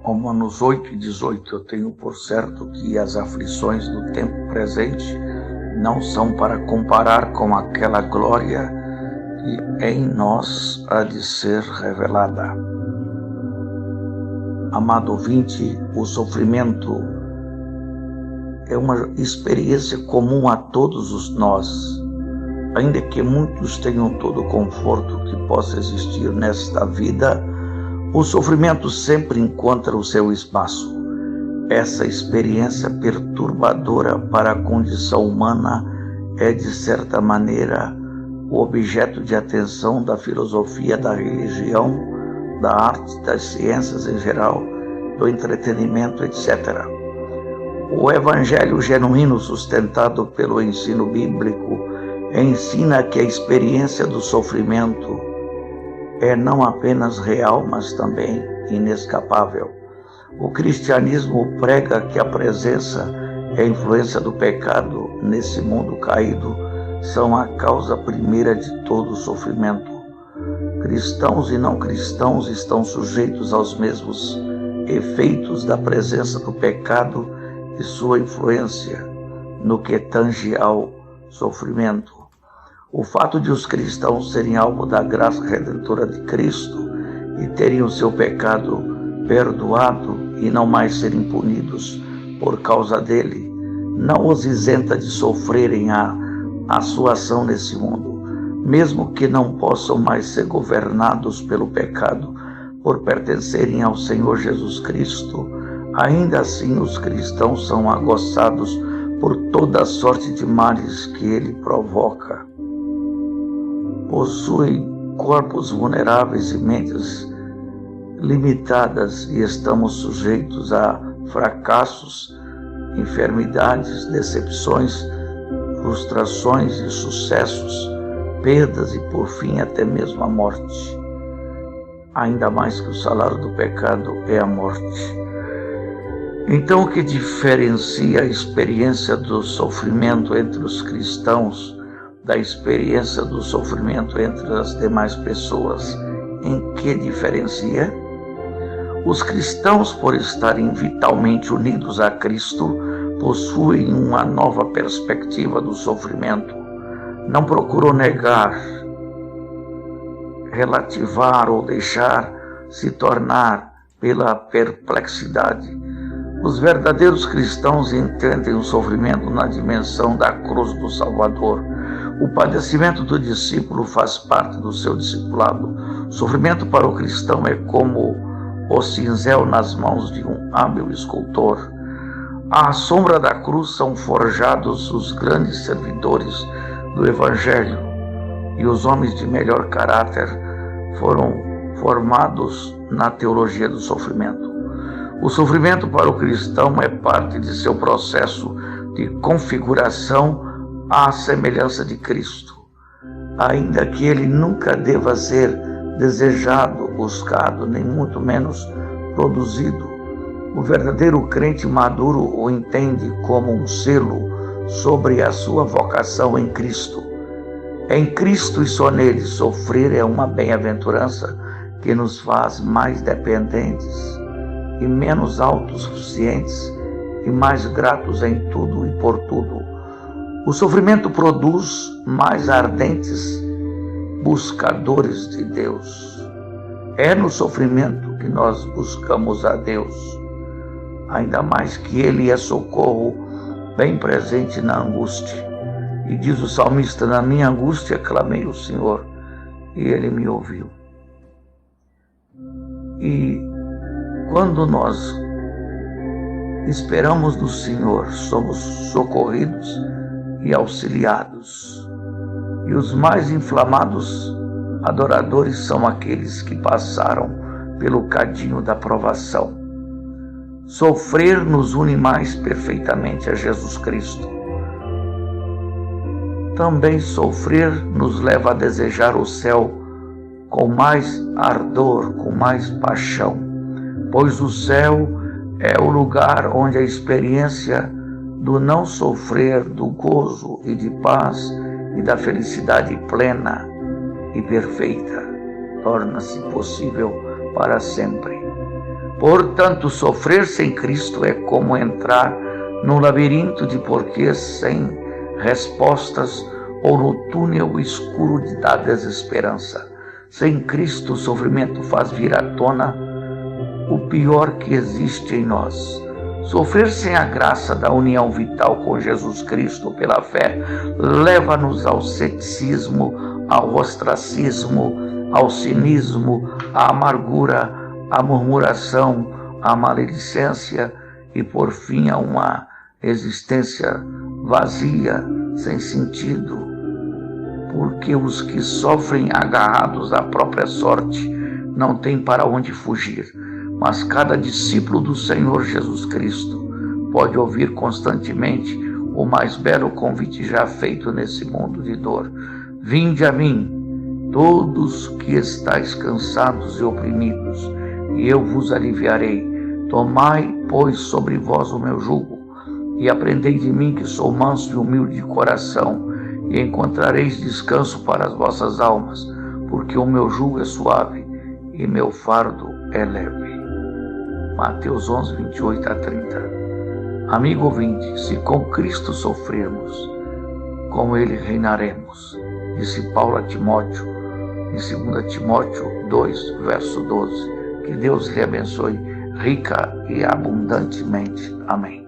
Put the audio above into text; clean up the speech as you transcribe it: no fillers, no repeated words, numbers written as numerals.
Romanos 8:18, eu tenho por certo que as aflições do tempo presente não são para comparar com aquela glória que em nós há de ser revelada. Amado ouvinte, o sofrimento é uma experiência comum a todos nós, ainda que muitos tenham todo o conforto que possa existir nesta vida. O sofrimento sempre encontra o seu espaço. Essa experiência perturbadora para a condição humana é, de certa maneira, o objeto de atenção da filosofia, da religião, da arte, das ciências em geral, do entretenimento, etc. O Evangelho genuíno, sustentado pelo ensino bíblico, ensina que a experiência do sofrimento é não apenas real, mas também inescapável. O cristianismo prega que a presença e a influência do pecado nesse mundo caído são a causa primeira de todo o sofrimento. Cristãos e não cristãos estão sujeitos aos mesmos efeitos da presença do pecado e sua influência no que tange ao sofrimento. O fato de os cristãos serem alvo da graça redentora de Cristo e terem o seu pecado perdoado e não mais serem punidos por causa dele, não os isenta de sofrerem a sua ação nesse mundo, mesmo que não possam mais ser governados pelo pecado por pertencerem ao Senhor Jesus Cristo. Ainda assim, os cristãos são aguçados por toda a sorte de males que ele provoca. Possuem corpos vulneráveis e mentes limitadas e estamos sujeitos a fracassos, enfermidades, decepções, frustrações, insucessos, perdas e, por fim, até mesmo a morte. Ainda mais que o salário do pecado é a morte. Então, o que diferencia a experiência do sofrimento entre os cristãos da experiência do sofrimento entre as demais pessoas? Em que diferencia? Os cristãos, por estarem vitalmente unidos a Cristo, possuem uma nova perspectiva do sofrimento. Não procuram negar, relativar ou deixar se tornar pela perplexidade. Os verdadeiros cristãos entendem o sofrimento na dimensão da cruz do Salvador. O padecimento do discípulo faz parte do seu discipulado. O sofrimento para o cristão é como o cinzel nas mãos de um hábil escultor. À sombra da cruz são forjados os grandes servidores do Evangelho, e os homens de melhor caráter foram formados na teologia do sofrimento. O sofrimento para o cristão é parte de seu processo de configuração à semelhança de Cristo, ainda que ele nunca deva ser desejado, buscado, nem muito menos produzido. O verdadeiro crente maduro o entende como um selo sobre a sua vocação em Cristo. Em Cristo e só nele, sofrer é uma bem-aventurança que nos faz mais dependentes e menos autossuficientes e mais gratos em tudo e por tudo. O sofrimento produz mais ardentes buscadores de Deus. É no sofrimento que nós buscamos a Deus, ainda mais que Ele é socorro bem presente na angústia. E diz o salmista: na minha angústia clamei ao Senhor e Ele me ouviu. E quando nós esperamos no Senhor, somos socorridos e auxiliados. E os mais inflamados adoradores são aqueles que passaram pelo cadinho da provação. Sofrer nos une mais perfeitamente a Jesus Cristo. Também sofrer nos leva a desejar o céu com mais ardor, com mais paixão, pois o céu é o lugar onde a experiência do não sofrer, do gozo e de paz e da felicidade plena e perfeita torna-se possível para sempre. Portanto, sofrer sem Cristo é como entrar num labirinto de porquês sem respostas ou no túnel escuro da desesperança. Sem Cristo, o sofrimento faz vir à tona o pior que existe em nós. Sofrer sem a graça da união vital com Jesus Cristo pela fé leva-nos ao ceticismo, ao ostracismo, ao cinismo, à amargura, à murmuração, à maledicência e, por fim, a uma existência vazia, sem sentido. Porque os que sofrem agarrados à própria sorte não têm para onde fugir. Mas cada discípulo do Senhor Jesus Cristo pode ouvir constantemente o mais belo convite já feito nesse mundo de dor. Vinde a mim, todos que estáis cansados e oprimidos, e eu vos aliviarei. Tomai, pois, sobre vós o meu jugo, e aprendei de mim, que sou manso e humilde de coração, e encontrareis descanso para as vossas almas, porque o meu jugo é suave e meu fardo é leve. Mateus 11, 28 a 30. Amigo ouvinte, se com Cristo sofrermos, com Ele reinaremos, disse Paulo a Timóteo, em 2 Timóteo 2, verso 12. Que Deus lhe abençoe rica e abundantemente. Amém.